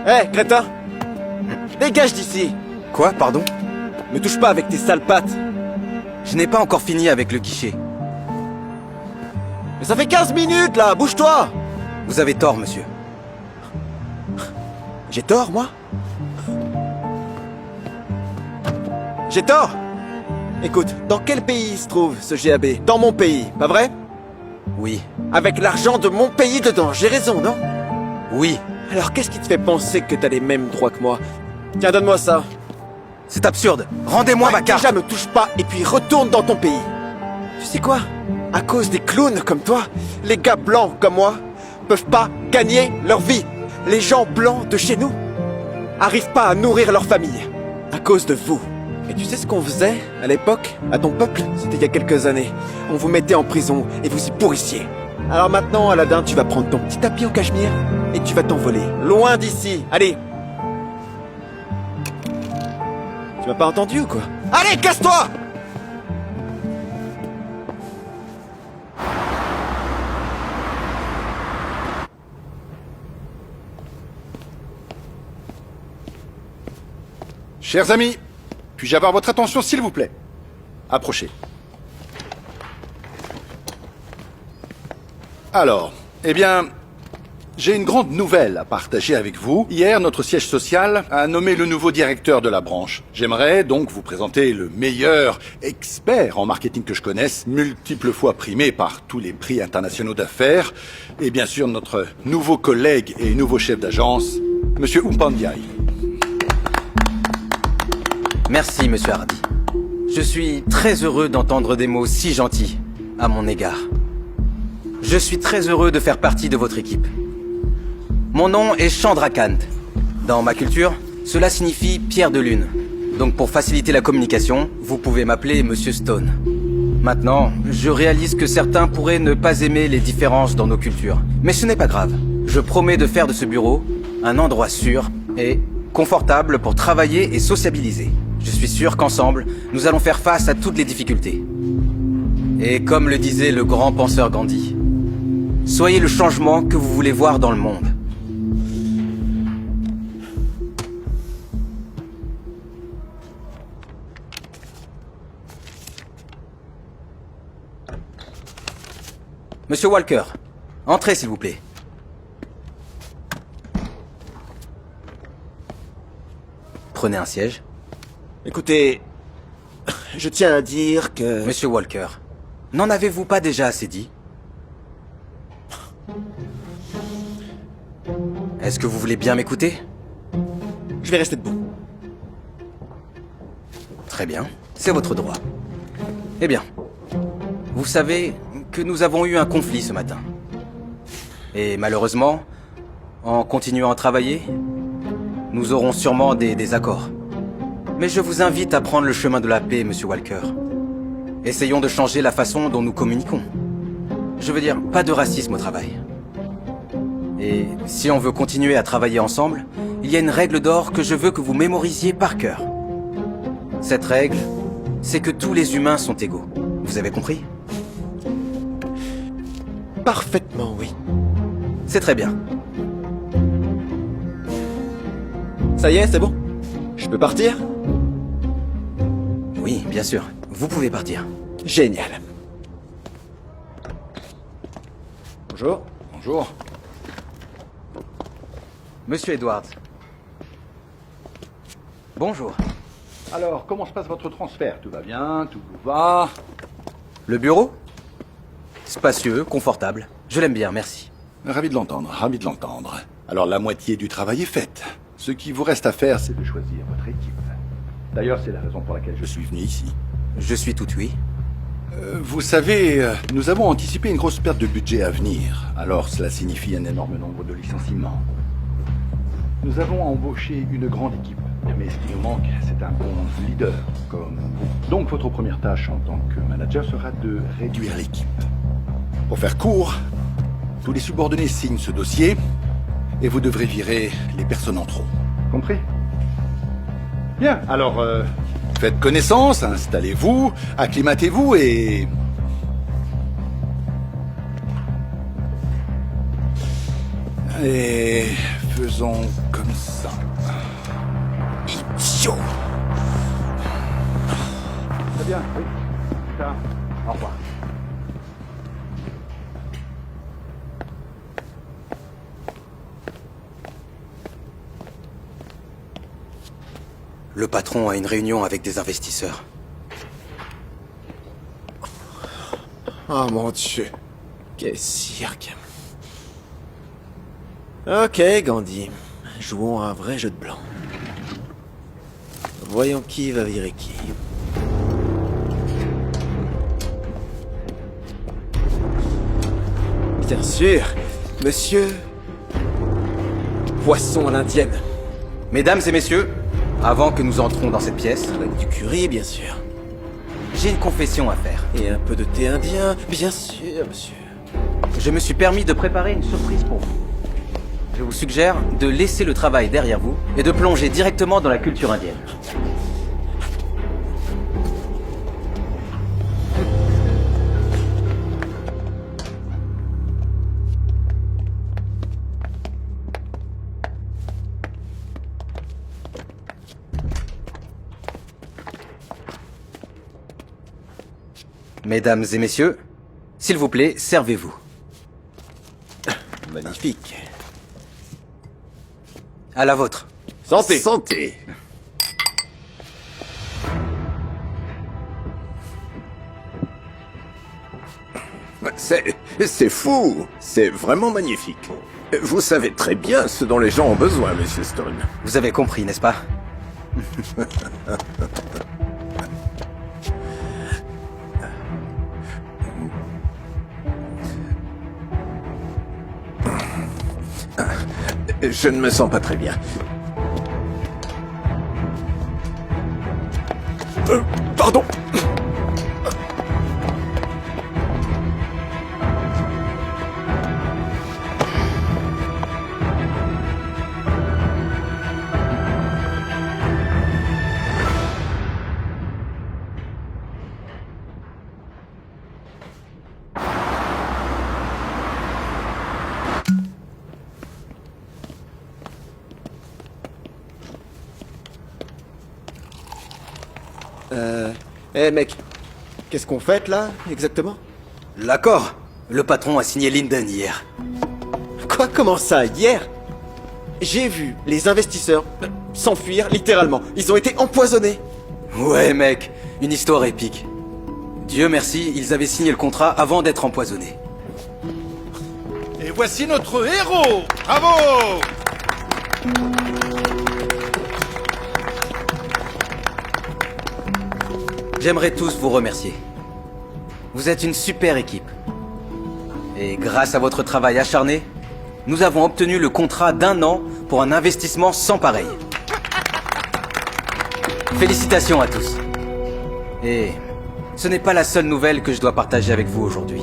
Hé, crétin! Dégage d'ici! Quoi, pardon? Me touche pas avec tes sales pattes! Je n'ai pas encore fini avec le guichet. Mais ça fait 15 minutes, là! Bouge-toi! Vous avez tort, monsieur. J'ai tort, moi? J'ai tort? Écoute, dans quel pays se trouve ce GAB? Dans mon pays, pas vrai? Oui. Avec l'argent de mon pays dedans, j'ai raison, non? Oui. Alors qu'est-ce qui te fait penser que t'as les mêmes droits que moi? Tiens, donne-moi ça. C'est absurde. Rendez-moi ma carte. Déjà, me touche pas et puis retourne dans ton pays. Tu sais quoi? À cause des clowns comme toi, les gars blancs comme moi peuvent pas gagner leur vie. Les gens blancs de chez nous arrivent pas à nourrir leur famille à cause de vous. Et tu sais ce qu'on faisait à l'époque, à ton peuple? C'était il y a quelques années. On vous mettait en prison et vous y pourrissiez. Alors maintenant, Aladdin, tu vas prendre ton petit tapis au cachemire et tu vas t'envoler. Loin d'ici. Allez! Tu m'as pas entendu ou quoi? Allez, casse-toi! Chers amis, puis-je avoir votre attention s'il vous plaît? Approchez. Alors, eh bien, j'ai une grande nouvelle à partager avec vous. Hier, notre siège social a nommé le nouveau directeur de la branche. J'aimerais donc vous présenter le meilleur expert en marketing que je connaisse, multiples fois primé par tous les prix internationaux d'affaires, et bien sûr notre nouveau collègue et nouveau chef d'agence, Monsieur Umpandiaï. Merci, monsieur Hardy. Je suis très heureux d'entendre des mots si gentils à mon égard. Je suis très heureux de faire partie de votre équipe. Mon nom est Chandrakant. Dans ma culture, cela signifie pierre de lune. Donc pour faciliter la communication, vous pouvez m'appeler Monsieur Stone. Maintenant, je réalise que certains pourraient ne pas aimer les différences dans nos cultures. Mais ce n'est pas grave. Je promets de faire de ce bureau un endroit sûr et confortable pour travailler et sociabiliser. Je suis sûr qu'ensemble, nous allons faire face à toutes les difficultés. Et comme le disait le grand penseur Gandhi, soyez le changement que vous voulez voir dans le monde. Monsieur Walker, entrez s'il vous plaît. Prenez un siège. Écoutez, je tiens à dire que... Monsieur Walker, n'en avez-vous pas déjà assez dit? Est-ce que vous voulez bien m'écouter? Je vais rester debout. Très bien, c'est votre droit. Eh bien, vous savez que nous avons eu un conflit ce matin. Et malheureusement, en continuant à travailler, nous aurons sûrement des désaccords. Mais je vous invite à prendre le chemin de la paix, monsieur Walker. Essayons de changer la façon dont nous communiquons. Je veux dire, pas de racisme au travail. Et si on veut continuer à travailler ensemble, il y a une règle d'or que je veux que vous mémorisiez par cœur. Cette règle, c'est que tous les humains sont égaux. Vous avez compris? Parfaitement, oui. C'est très bien. Ça y est, c'est bon? Je peux partir? Oui, bien sûr. Vous pouvez partir. Génial. Bonjour. Bonjour. Monsieur Edwards. Bonjour. Alors, comment se passe votre transfert? Tout va bien? Tout vous va? Le bureau? Spacieux, confortable. Je l'aime bien, merci. Ravi de l'entendre, ravi de l'entendre. Alors, la moitié du travail est faite. Ce qui vous reste à faire, c'est de choisir votre équipe. D'ailleurs, c'est la raison pour laquelle je suis venu ici. Je suis tout oui. Vous savez, nous avons anticipé une grosse perte de budget à venir. Alors, cela signifie un énorme nombre de licenciements. Nous avons embauché une grande équipe. Mais ce qui nous manque, c'est un bon leader, comme vous. Donc, votre première tâche en tant que manager sera de réduire l'équipe. Pour faire court, tous les subordonnés signent ce dossier et vous devrez virer les personnes en trop. Compris? Bien, alors, faites connaissance, installez-vous, acclimatez-vous et... Et faisons comme ça. Idiot! Très bien, oui. Ça. Au revoir. Le patron a une réunion avec des investisseurs. Oh mon Dieu. Quel cirque. Ok, Gandhi. Jouons à un vrai jeu de blanc. Voyons qui va virer qui. Bien sûr, monsieur... Poisson à l'indienne. Mesdames et messieurs, avant que nous entrons dans cette pièce, Avec du curry, bien sûr. j'ai une confession à faire. Et un peu de thé indien, bien sûr, monsieur. Je me suis permis de préparer une surprise pour vous. Je vous suggère de laisser le travail derrière vous et de plonger directement dans la culture indienne. Mesdames et messieurs, s'il vous plaît, servez-vous. Magnifique. À la vôtre. Santé. Santé. C'est fou. C'est vraiment magnifique. Vous savez très bien ce dont les gens ont besoin, Monsieur Stone. Vous avez compris, n'est-ce pas? Je ne me sens pas très bien. Pardon. Mec, qu'est-ce qu'on fait là, exactement? L'accord. Le patron a signé Linden hier. Quoi? Comment ça? Hier? J'ai vu les investisseurs s'enfuir littéralement. Ils ont été empoisonnés. Ouais, mec, une histoire épique. Dieu merci, ils avaient signé le contrat avant d'être empoisonnés. Et voici notre héros! Bravo! J'aimerais tous vous remercier. Vous êtes une super équipe. Et grâce à votre travail acharné, nous avons obtenu le contrat d'1 an pour un investissement sans pareil. Félicitations à tous. Et ce n'est pas la seule nouvelle que je dois partager avec vous aujourd'hui.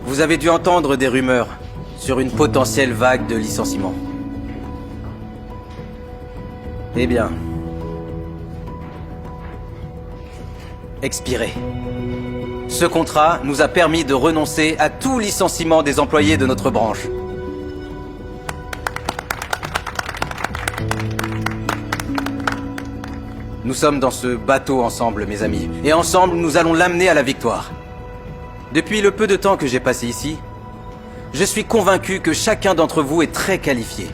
Vous avez dû entendre des rumeurs sur une potentielle vague de licenciements. Eh bien, expiré. Ce contrat nous a permis de renoncer à tout licenciement des employés de notre branche. Nous sommes dans ce bateau ensemble, mes amis, et ensemble nous allons l'amener à la victoire. Depuis le peu de temps que j'ai passé ici, je suis convaincu que chacun d'entre vous est très qualifié.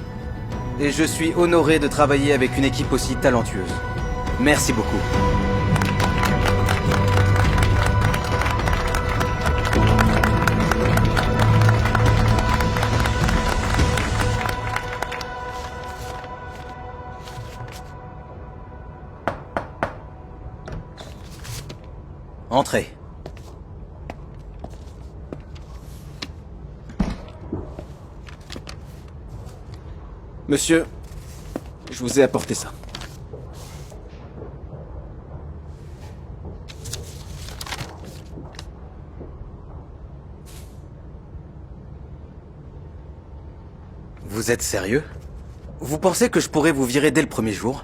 Et je suis honoré de travailler avec une équipe aussi talentueuse. Merci beaucoup. Entrez. Monsieur, je vous ai apporté ça. Vous êtes sérieux? Vous pensez que je pourrais vous virer dès le premier jour?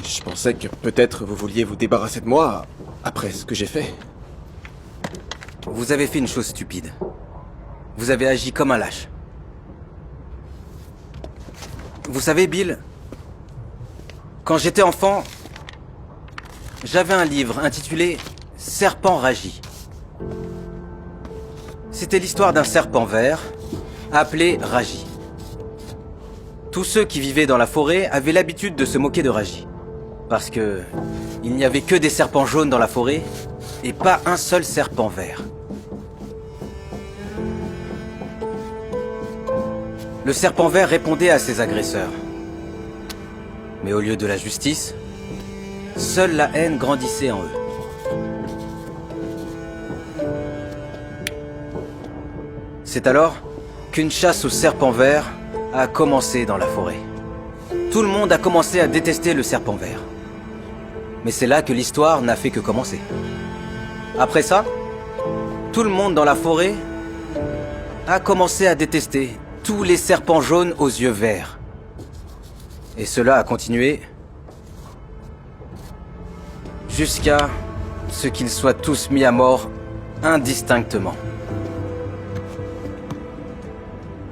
Je pensais que peut-être vous vouliez vous débarrasser de moi après ce que j'ai fait. vous avez fait une chose stupide. Vous avez agi comme un lâche. Vous savez, Bill, quand j'étais enfant, j'avais un livre intitulé « Serpent Raji ». C'était l'histoire d'un serpent vert appelé Raji. Tous ceux qui vivaient dans la forêt avaient l'habitude de se moquer de Raji. Parce que il n'y avait que des serpents jaunes dans la forêt et pas un seul serpent vert. Le serpent vert répondait à ses agresseurs. Mais au lieu de la justice, seule la haine grandissait en eux. C'est alors qu'une chasse au serpent vert a commencé dans la forêt. Tout le monde a commencé à détester le serpent vert. Mais c'est là que l'histoire n'a fait que commencer. Après ça, tout le monde dans la forêt a commencé à détester tous les serpents jaunes aux yeux verts. Et cela a continué jusqu'à ce qu'ils soient tous mis à mort indistinctement.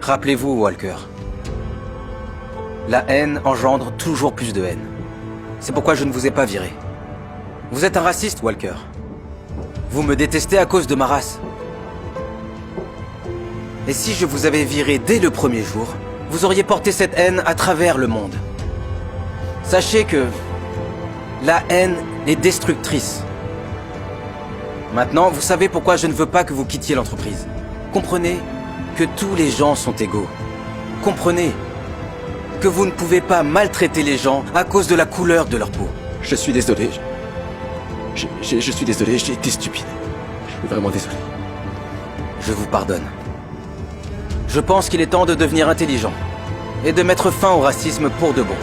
Rappelez-vous, Walker, la haine engendre toujours plus de haine. C'est pourquoi je ne vous ai pas viré. Vous êtes un raciste, Walker. Vous me détestez à cause de ma race. Et si je vous avais viré dès le premier jour, vous auriez porté cette haine à travers le monde. Sachez que la haine est destructrice. Maintenant, vous savez pourquoi je ne veux pas que vous quittiez l'entreprise. Comprenez que tous les gens sont égaux. Comprenez que vous ne pouvez pas maltraiter les gens à cause de la couleur de leur peau. Je suis désolé. Je suis désolé, j'ai été stupide. Je suis vraiment désolé. Je vous pardonne. Je pense qu'il est temps de devenir intelligent et de mettre fin au racisme pour de bon.